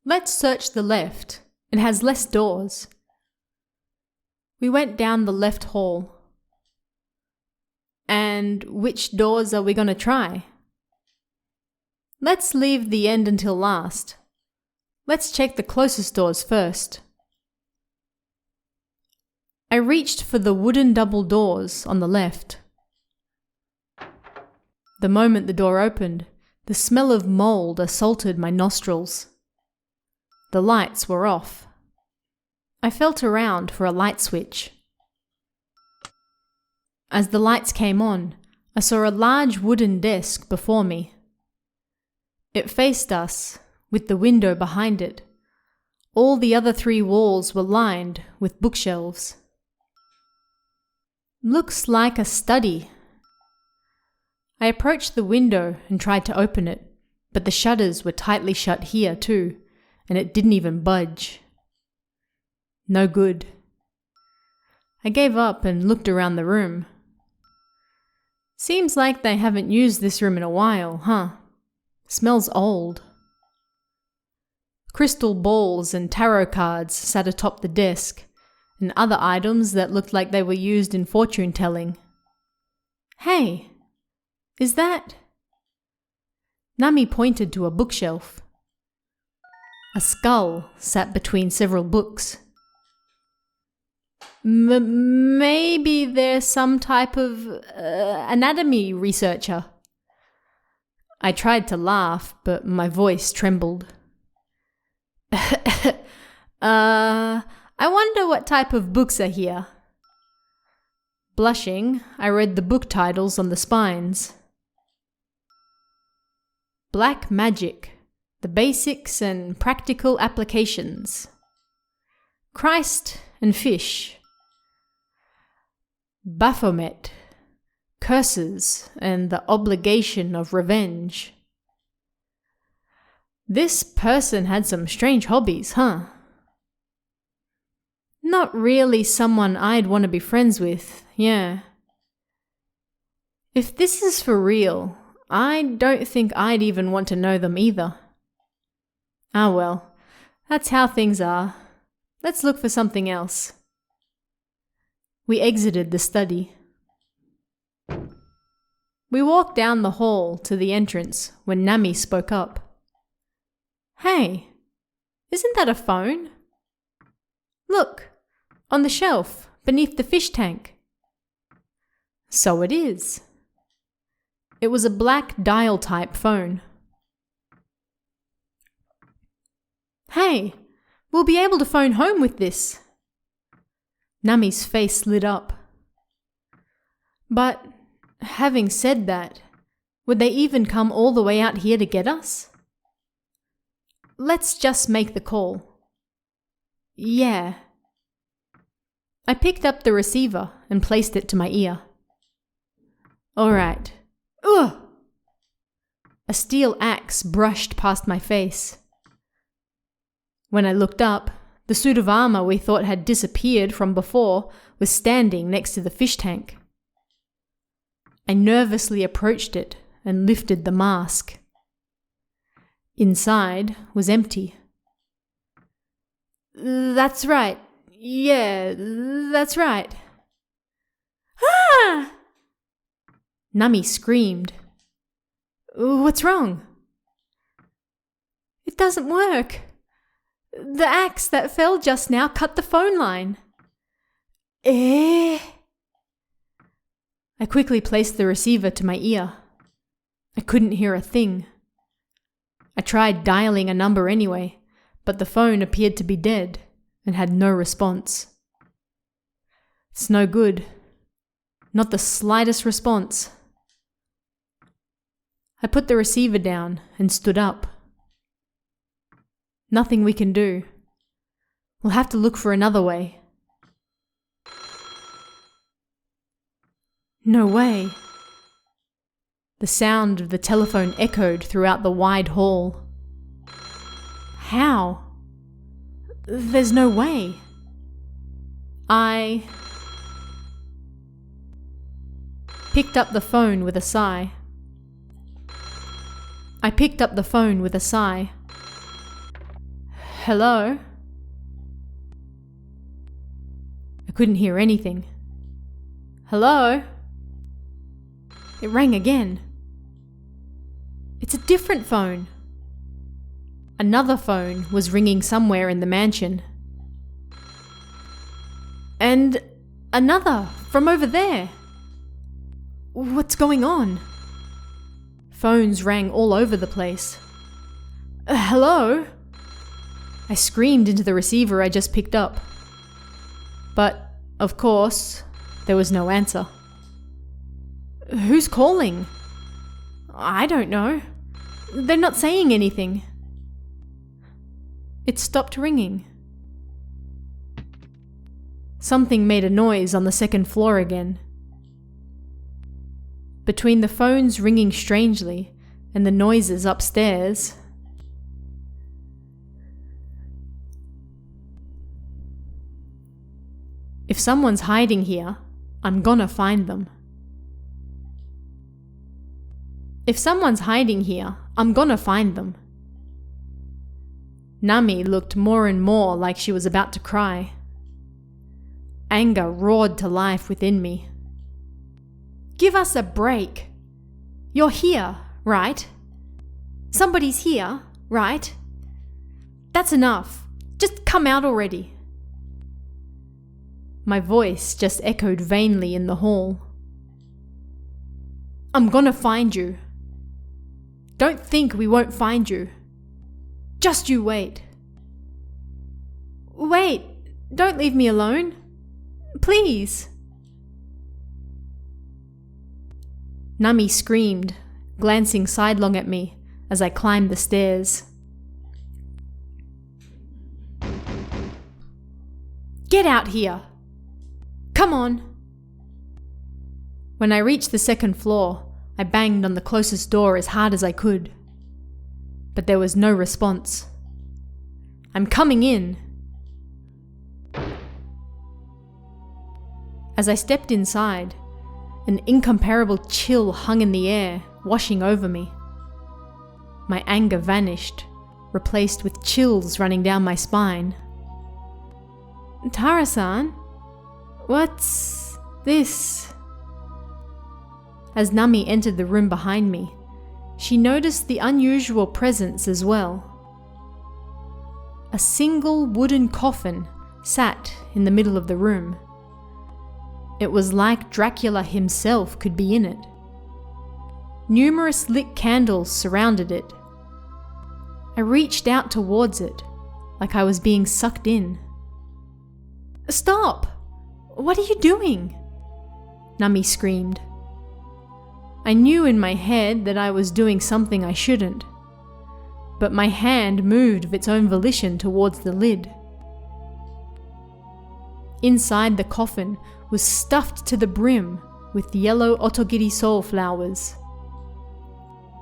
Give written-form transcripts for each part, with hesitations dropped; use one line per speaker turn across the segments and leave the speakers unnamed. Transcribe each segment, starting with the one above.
Let's search the left. It has less doors. We went down the left hall. And which doors are we going to try? Let's leave the end until last. Let's check the closest doors first. I reached for the wooden double doors on the left. The moment the door opened, the smell of mold assaulted my nostrils. The lights were off. I felt around for a light switch. As the lights came on, I saw a large wooden desk before me. It faced us, with the window behind it. All the other 3 walls were lined with bookshelves. Looks like a study. I approached the window and tried to open it, but the shutters were tightly shut here too, and it didn't even budge. No good. I gave up and looked around the room. Seems like they haven't used this room in a while, huh? Smells old. Crystal balls and tarot cards sat atop the desk, and other items that looked like they were used in fortune telling. Hey, is that? Nami pointed to a bookshelf. A skull sat between several books. Maybe they're some type of anatomy researcher. I tried to laugh, but my voice trembled. I wonder what type of books are here. Blushing, I read the book titles on the spines. Black Magic, The Basics and Practical Applications. Christ and Fish. Baphomet, Curses and the Obligation of Revenge. This person had some strange hobbies, huh? Not really someone I'd want to be friends with, yeah. If this is for real, I don't think I'd even want to know them either. Ah well, that's how things are. Let's look for something else. We exited the study. We walked down the hall to the entrance when Nami spoke up. Hey, isn't that a phone? Look, on the shelf beneath the fish tank. So it is. It was a black dial-type phone. Hey, we'll be able to phone home with this. Nami's face lit up. But, having said that, would they even come all the way out here to get us? Let's just make the call. Yeah. I picked up the receiver and placed it to my ear. All right. Ugh! A steel axe brushed past my face. When I looked up, the suit of armor we thought had disappeared from before was standing next to the fish tank. I nervously approached it and lifted the mask. Inside was empty. That's right. Yeah, that's right. Ah! Nami screamed. What's wrong? It doesn't work. The axe that fell just now cut the phone line. I quickly placed the receiver to my ear. I couldn't hear a thing. I tried dialing a number anyway, but the phone appeared to be dead and had no response. It's no good. Not the slightest response. I put the receiver down and stood up. Nothing we can do. We'll have to look for another way. No way. The sound of the telephone echoed throughout the wide hall. How? There's no way. I picked up the phone with a sigh. Hello? I couldn't hear anything. Hello? It rang again. It's a different phone. Another phone was ringing somewhere in the mansion. And another from over there. What's going on? Phones rang all over the place. Hello? I screamed into the receiver I just picked up. But, of course, there was no answer. Who's calling? I don't know. They're not saying anything. It stopped ringing. Something made a noise on the second floor again. Between the phones ringing strangely and the noises upstairs, if someone's hiding here, I'm gonna find them. If someone's hiding here, I'm gonna find them. Nami looked more and more like she was about to cry. Anger roared to life within me. Give us a break. You're here, right? Somebody's here, right? That's enough. Just come out already. My voice just echoed vainly in the hall. I'm gonna find you. Don't think we won't find you. Just you wait. Wait, don't leave me alone. Please. Nami screamed, glancing sidelong at me as I climbed the stairs. Get out here! Come on! When I reached the second floor, I banged on the closest door as hard as I could. But there was no response. I'm coming in! As I stepped inside, an incomparable chill hung in the air, washing over me. My anger vanished, replaced with chills running down my spine. Tara-san, what's this? As Nami entered the room behind me, she noticed the unusual presence as well. A single wooden coffin sat in the middle of the room. It was like Dracula himself could be in it. Numerous lit candles surrounded it. I reached out towards it, like I was being sucked in. Stop! What are you doing? Nami screamed. I knew in my head that I was doing something I shouldn't, but my hand moved of its own volition towards the lid. Inside the coffin was stuffed to the brim with yellow Otogirisou flowers.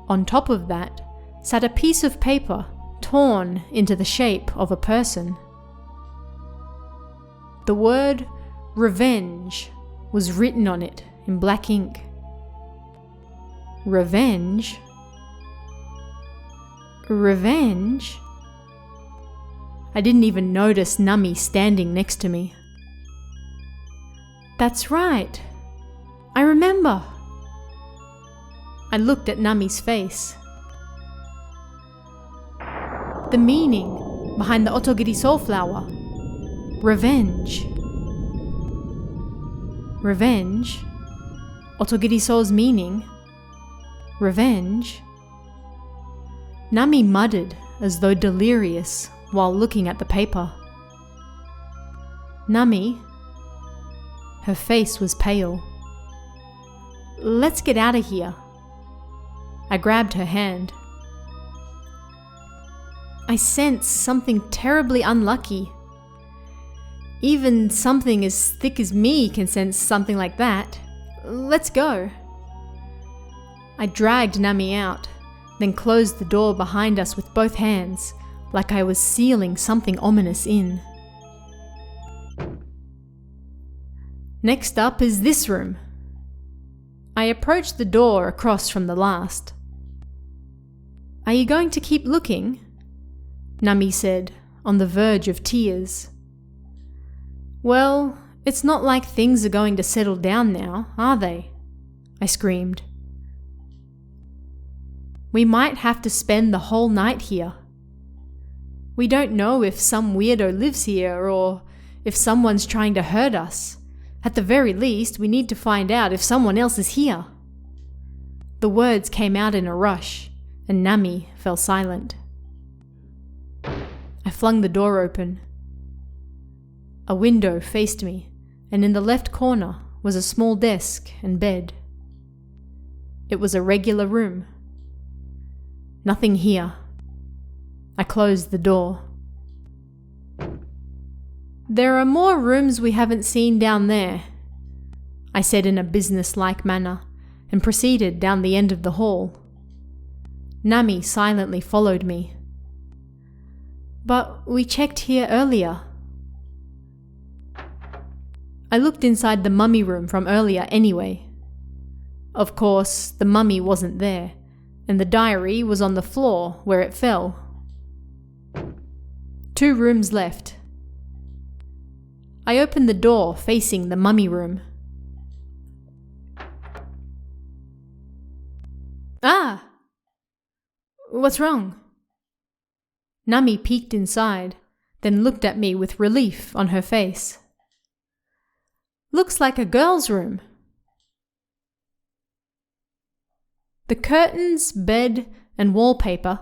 On top of that sat a piece of paper torn into the shape of a person. The word revenge was written on it in black ink. Revenge? Revenge? I didn't even notice Nami standing next to me. That's right. I remember. I looked at Nami's face. The meaning behind the Otogirisou flower. Revenge. Revenge? Otogirisou's meaning? Revenge? Nami muttered as though delirious while looking at the paper. Nami? Her face was pale. Let's get out of here. I grabbed her hand. I sense something terribly unlucky. Even something as thick as me can sense something like that. Let's go. I dragged Nami out, then closed the door behind us with both hands, like I was sealing something ominous in. Next up is this room. I approached the door across from the last. Are you going to keep looking? Nami said, on the verge of tears. "Well, it's not like things are going to settle down now, are they?" I screamed. "We might have to spend the whole night here. We don't know if some weirdo lives here or if someone's trying to hurt us. At the very least, we need to find out if someone else is here." The words came out in a rush, and Nami fell silent. I flung the door open. A window faced me, and in the left corner was a small desk and bed. It was a regular room. Nothing here. I closed the door. "There are more rooms we haven't seen down there," I said in a business-like manner, and proceeded down the end of the hall. Nami silently followed me. "But we checked here earlier." I looked inside the mummy room from earlier anyway. Of course, the mummy wasn't there, and the diary was on the floor where it fell. 2 rooms left. I opened the door facing the mummy room. "Ah! What's wrong?" Nami peeked inside, then looked at me with relief on her face. "Looks like a girl's room." The curtains, bed, and wallpaper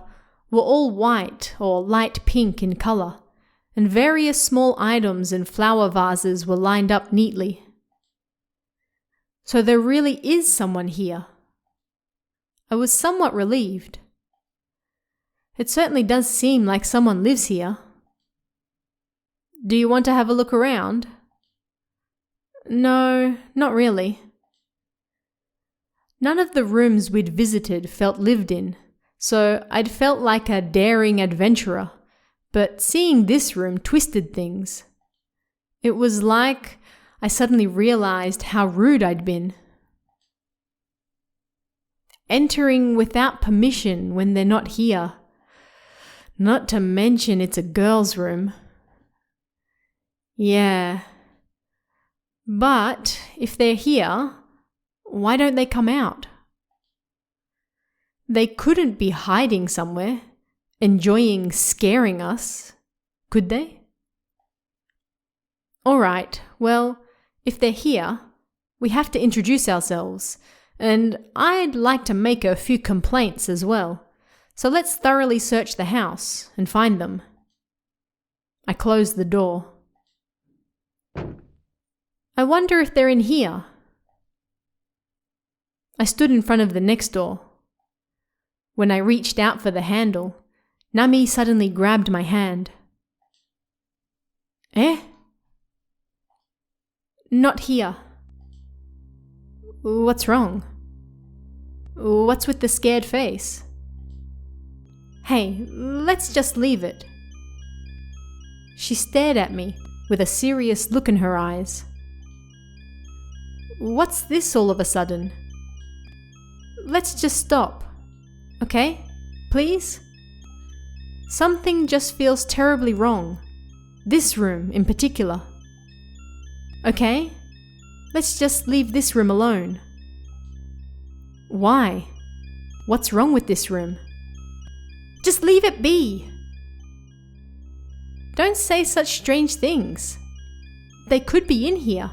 were all white or light pink in color, and various small items and flower vases were lined up neatly. So there really is someone here. I was somewhat relieved. It certainly does seem like someone lives here. "Do you want to have a look around?" "No, not really." None of the rooms we'd visited felt lived in, so I'd felt like a daring adventurer, but seeing this room twisted things. It was like I suddenly realized how rude I'd been. Entering without permission when they're not here. Not to mention it's a girl's room. Yeah. But if they're here, why don't they come out? They couldn't be hiding somewhere, enjoying scaring us, could they? All right, well, if they're here, we have to introduce ourselves, and I'd like to make a few complaints as well. So let's thoroughly search the house and find them. I closed the door. I wonder if they're in here. I stood in front of the next door. When I reached out for the handle, Nami suddenly grabbed my hand. "Eh?" "Not here." "What's wrong? What's with the scared face?" "Hey, let's just leave it." She stared at me with a serious look in her eyes. "What's this all of a sudden? Let's just stop, okay? Please? Something just feels terribly wrong. This room in particular. Okay? Let's just leave this room alone." "Why? What's wrong with this room?" "Just leave it be." "Don't say such strange things. They could be in here."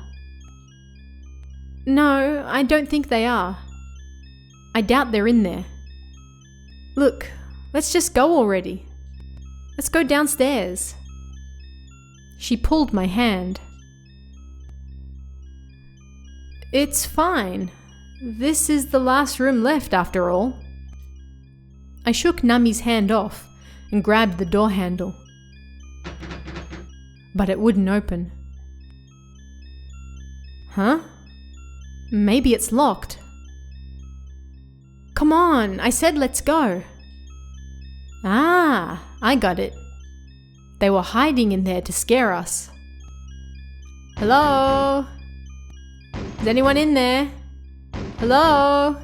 "No, I don't think they are. I doubt they're in there. Look, let's just go already. Let's go downstairs." She pulled my hand. "It's fine. This is the last room left after all." I shook Nami's hand off and grabbed the door handle. But it wouldn't open. Huh? Maybe it's locked. "Come on, I said let's go." Ah, I got it. They were hiding in there to scare us. "Hello? Is anyone in there? Hello?"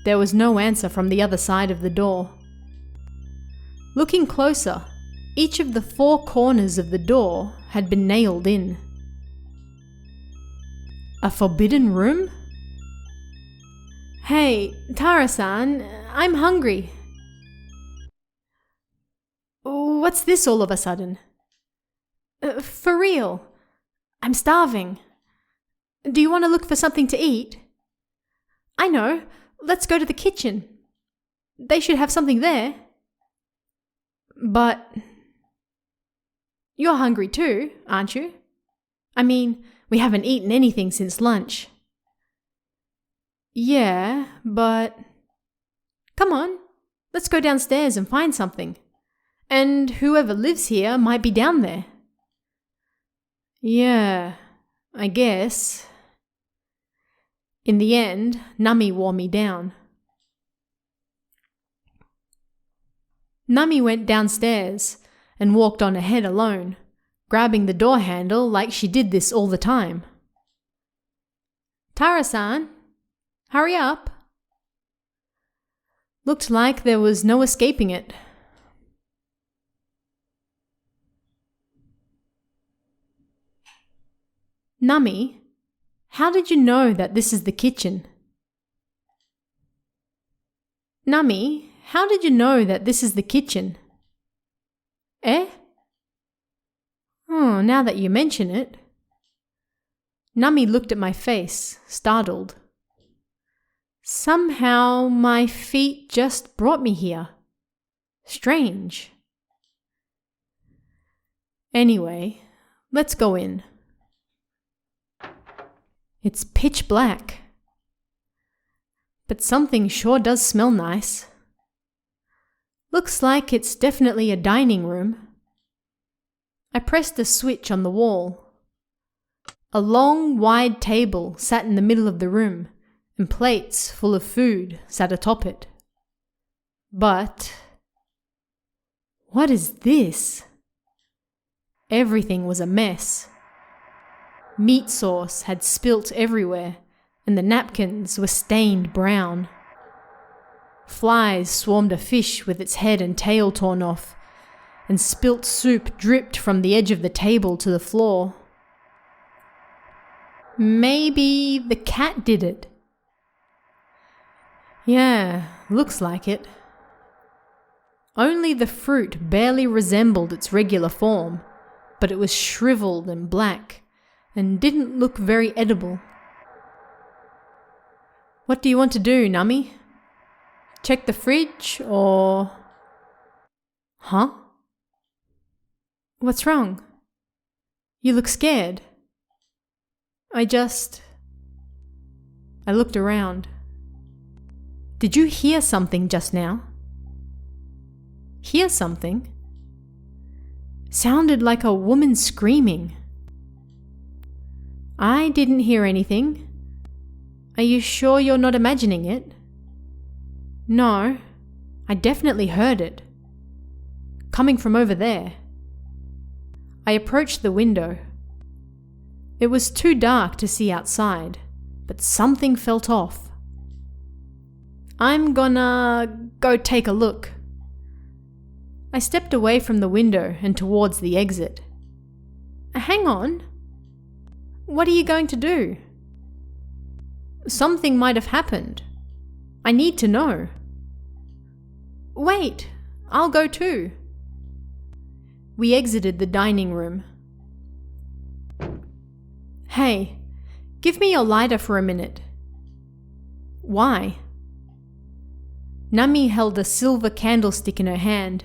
There was no answer from the other side of the door. Looking closer, each of the 4 corners of the door had been nailed in. A forbidden room? Hey, Tara-san, I'm hungry. What's this all of a sudden? For real, I'm starving. Do you want to look for something to eat? I know, let's go to the kitchen. They should have something there. But you're hungry too, aren't you? I mean, we haven't eaten anything since lunch. Yeah, but come on, let's go downstairs and find something. And whoever lives here might be down there. Yeah, I guess. In the end, Nami wore me down. Nami went downstairs and walked on ahead alone, grabbing the door handle like she did this all the time. Tara-san, hurry up. Looked like there was no escaping it. Nami, how did you know that this is the kitchen? Nami, how did you know that this is the kitchen? Eh? Oh, now that you mention it. Nami looked at my face, startled. Somehow my feet just brought me here. Strange. Anyway, let's go in. It's pitch black. But something sure does smell nice. Looks like it's definitely a dining room. I pressed a switch on the wall. A long, wide table sat in the middle of the room, and plates full of food sat atop it. But what is this? Everything was a mess. Meat sauce had spilt everywhere, and the napkins were stained brown. Flies swarmed a fish with its head and tail torn off, and spilt soup dripped from the edge of the table to the floor. Maybe the cat did it. Yeah, looks like it. Only the fruit barely resembled its regular form, but it was shriveled and black, and didn't look very edible. What do you want to do, Nami? Check the fridge, or... Huh? What's wrong? You look scared. I looked around. Did you hear something just now? Hear something? Sounded like a woman screaming. I didn't hear anything. Are you sure you're not imagining it? No, I definitely heard it. Coming from over there. I approached the window. It was too dark to see outside, but something felt off. I'm gonna go take a look. I stepped away from the window and towards the exit. Hang on. What are you going to do? Something might have happened. I need to know. Wait, I'll go too. We exited the dining room. Hey, give me your lighter for a minute. Why? Nami held a silver candlestick in her hand.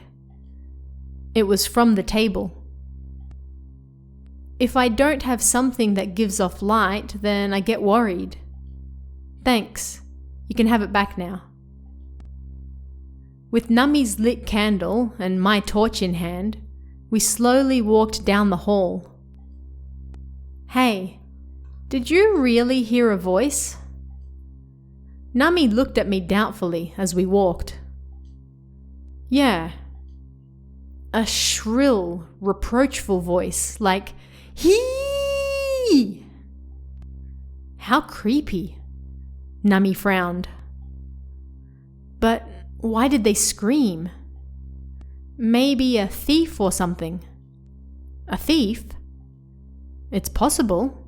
It was from the table. If I don't have something that gives off light, then I get worried. Thanks. You can have it back now. With Nami's lit candle and my torch in hand, we slowly walked down the hall. Hey, did you really hear a voice? Nami looked at me doubtfully as we walked. Yeah. A shrill, reproachful voice, like, hee! How creepy. Nami frowned. But why did they scream? Maybe a thief or something. A thief? It's possible.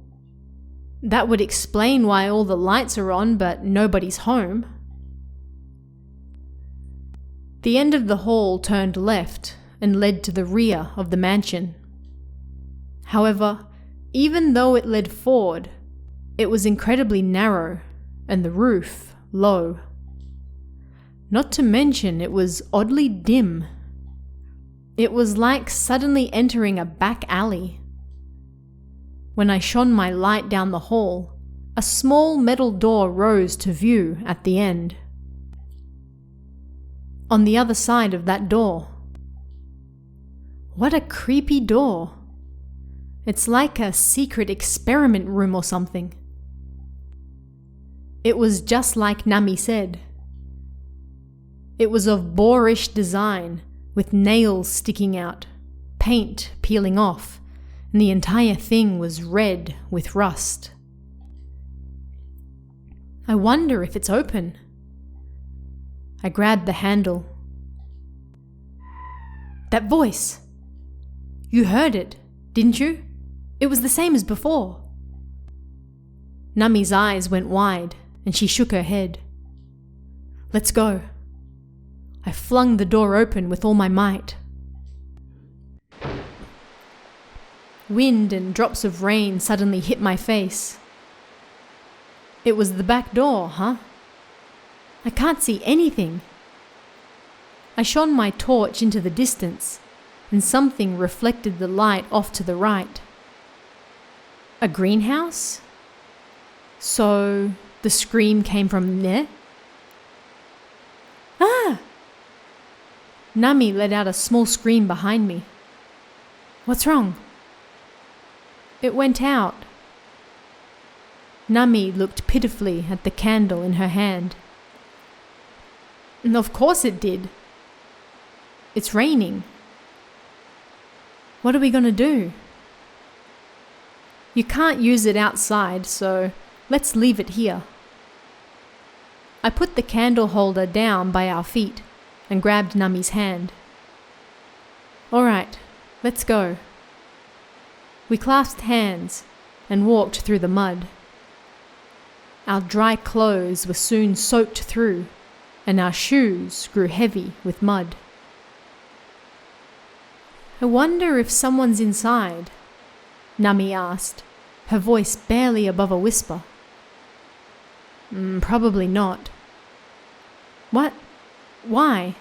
That would explain why all the lights are on but nobody's home. The end of the hall turned left and led to the rear of the mansion. However, even though it led forward, it was incredibly narrow and the roof low. Not to mention it was oddly dim. It was like suddenly entering a back alley. When I shone my light down the hall, a small metal door rose to view at the end. On the other side of that door. What a creepy door. It's like a secret experiment room or something. It was just like Nami said. It was of boorish design, with nails sticking out, paint peeling off, and the entire thing was red with rust. I wonder if it's open. I grabbed the handle. That voice! You heard it, didn't you? It was the same as before. Nami's eyes went wide, and she shook her head. Let's go. I flung the door open with all my might. Wind and drops of rain suddenly hit my face. It was the back door, huh? I can't see anything. I shone my torch into the distance, and something reflected the light off to the right. A greenhouse? So the scream came from there? Ah! Nami let out a small scream behind me. What's wrong? It went out. Nami looked pitifully at the candle in her hand. Of course it did. It's raining. What are we going to do? You can't use it outside, so let's leave it here. I put the candle holder down by our feet and grabbed Nami's hand. All right, let's go. We clasped hands and walked through the mud. Our dry clothes were soon soaked through, and our shoes grew heavy with mud. I wonder if someone's inside, Nami asked, her voice barely above a whisper. Probably not. What? Why?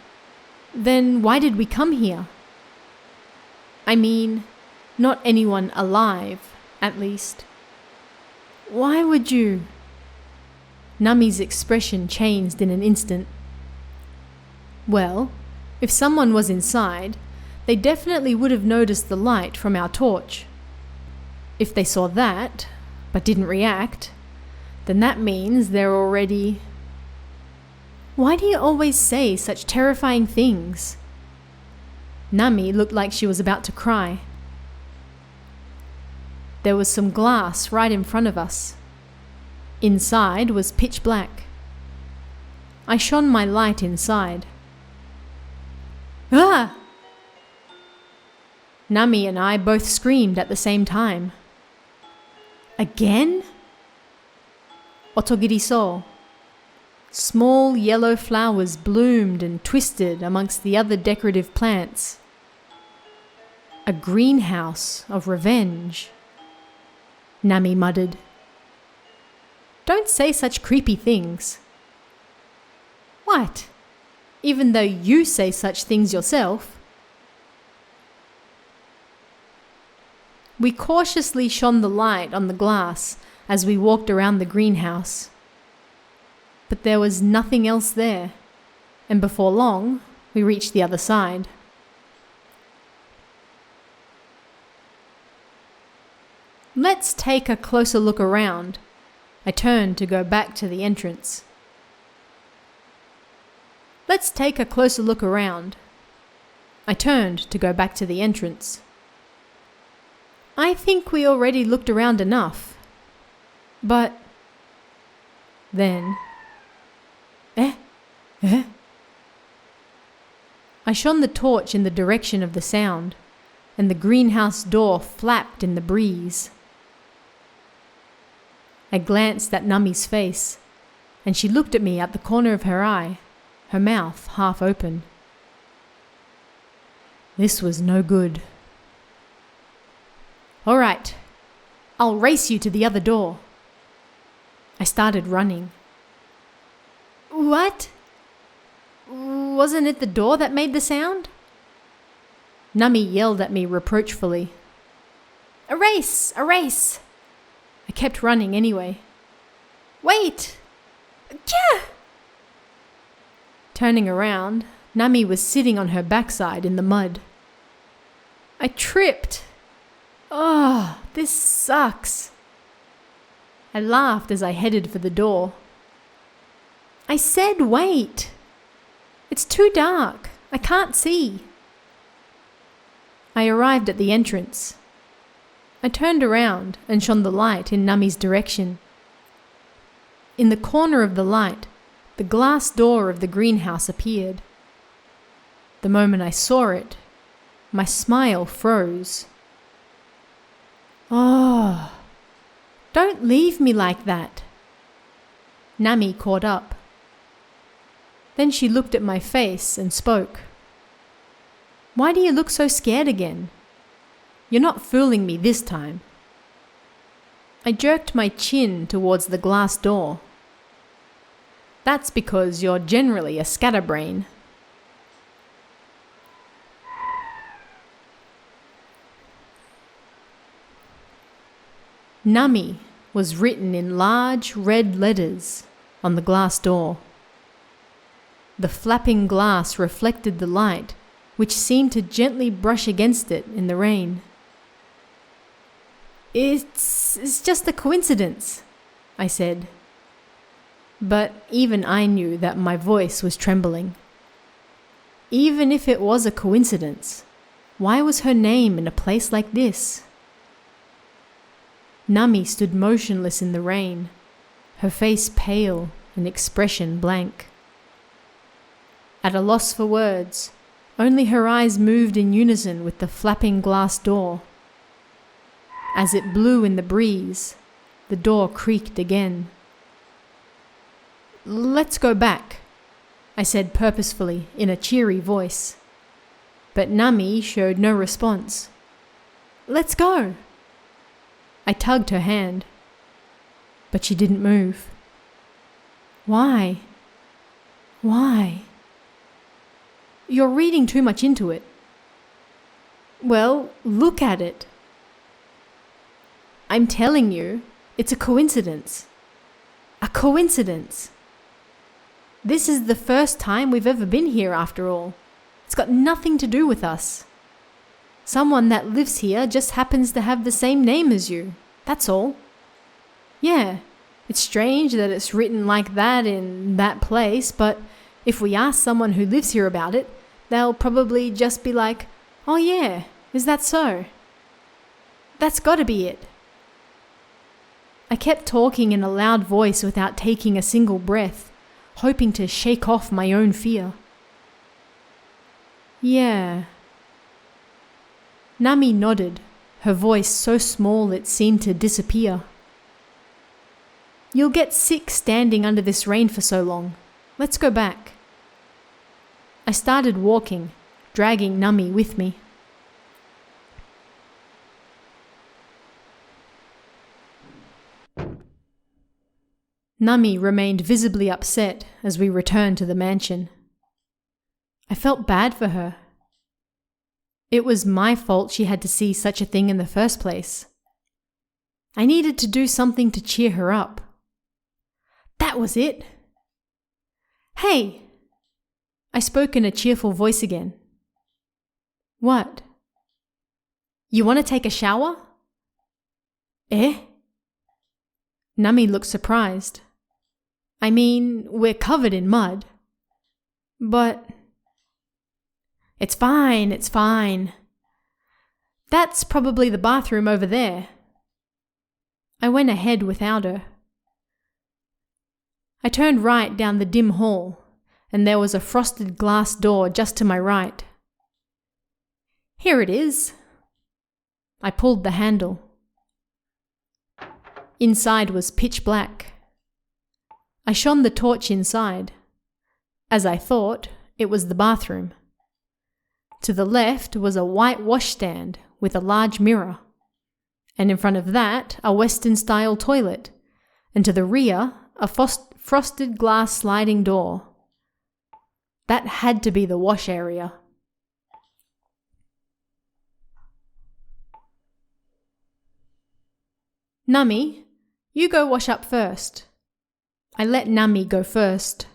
Then why did we come here? I mean, not anyone alive, at least. Why would you? Nami's expression changed in an instant. Well, if someone was inside, they definitely would have noticed the light from our torch. If they saw that, but didn't react, then that means they're already... Why do you always say such terrifying things? Nami looked like she was about to cry. There was some glass right in front of us. Inside was pitch black. I shone my light inside. Ah! Nami and I both screamed at the same time. Again? Otogirisou. Small yellow flowers bloomed and twisted amongst the other decorative plants. A greenhouse of revenge, Nami muttered. Don't say such creepy things. What? Even though you say such things yourself? We cautiously shone the light on the glass as we walked around the greenhouse. But there was nothing else there, and before long, we reached the other side. Let's take a closer look around. I turned to go back to the entrance. Let's take a closer look around. I turned to go back to the entrance. I think we already looked around enough. But... Then... I I shone the torch in the direction of the sound, and the greenhouse door flapped in the breeze. I glanced at Nummy's face, and she looked at me out the corner of her eye, her mouth half open. This was no good. All right, I'll race you to the other door. I started running. What? Wasn't it the door that made the sound? Nummy yelled at me reproachfully. A race! A race! I kept running anyway. Wait! Yeah! Turning around, Nummy was sitting on her backside in the mud. I tripped. Oh, this sucks. I laughed as I headed for the door. I said wait. It's too dark. I can't see. I arrived at the entrance. I turned around and shone the light in Nummy's direction. In the corner of the light, the glass door of the greenhouse appeared. The moment I saw it, my smile froze. Oh, don't leave me like that. Nummy caught up. Then she looked at my face and spoke. Why do you look so scared again? You're not fooling me this time. I jerked my chin towards the glass door. That's because you're generally a scatterbrain. Nummy was written in large red letters on the glass door. The flapping glass reflected the light, which seemed to gently brush against it in the rain. It's just a coincidence, I said. But even I knew that my voice was trembling. Even if it was a coincidence, why was her name in a place like this? Nummy stood motionless in the rain, her face pale and expression blank. At a loss for words, only her eyes moved in unison with the flapping glass door. As it blew in the breeze, the door creaked again. Let's go back, I said purposefully in a cheery voice. But Nummy showed no response. Let's go. I tugged her hand, but she didn't move. Why? Why? You're reading too much into it. Well, look at it. I'm telling you, it's a coincidence. A coincidence. This is the first time we've ever been here after all. It's got nothing to do with us. Someone that lives here just happens to have the same name as you. That's all. Yeah, it's strange that it's written like that in that place, but if we ask someone who lives here about it, they'll probably just be like, oh yeah, is that so? That's gotta be it. I kept talking in a loud voice without taking a single breath, hoping to shake off my own fear. Yeah. Nummy nodded, her voice so small it seemed to disappear. You'll get sick standing under this rain for so long. Let's go back. I started walking, dragging Nummy with me. Nummy remained visibly upset as we returned to the mansion. I felt bad for her. It was my fault she had to see such a thing in the first place. I needed to do something to cheer her up. That was it. Hey! I spoke in a cheerful voice again. What? You want to take a shower? Eh? Nummy looked surprised. I mean, we're covered in mud. But... It's fine, it's fine. That's probably the bathroom over there. I went ahead without her. I turned right down the dim hall, and there was a frosted glass door just to my right. Here it is. I pulled the handle. Inside was pitch black. I shone the torch inside. As I thought, it was the bathroom. To the left was a white washstand with a large mirror, and in front of that a Western-style toilet, and to the rear a frosted glass sliding door. That had to be the wash area. Nummy, you go wash up first. I let Nummy go first.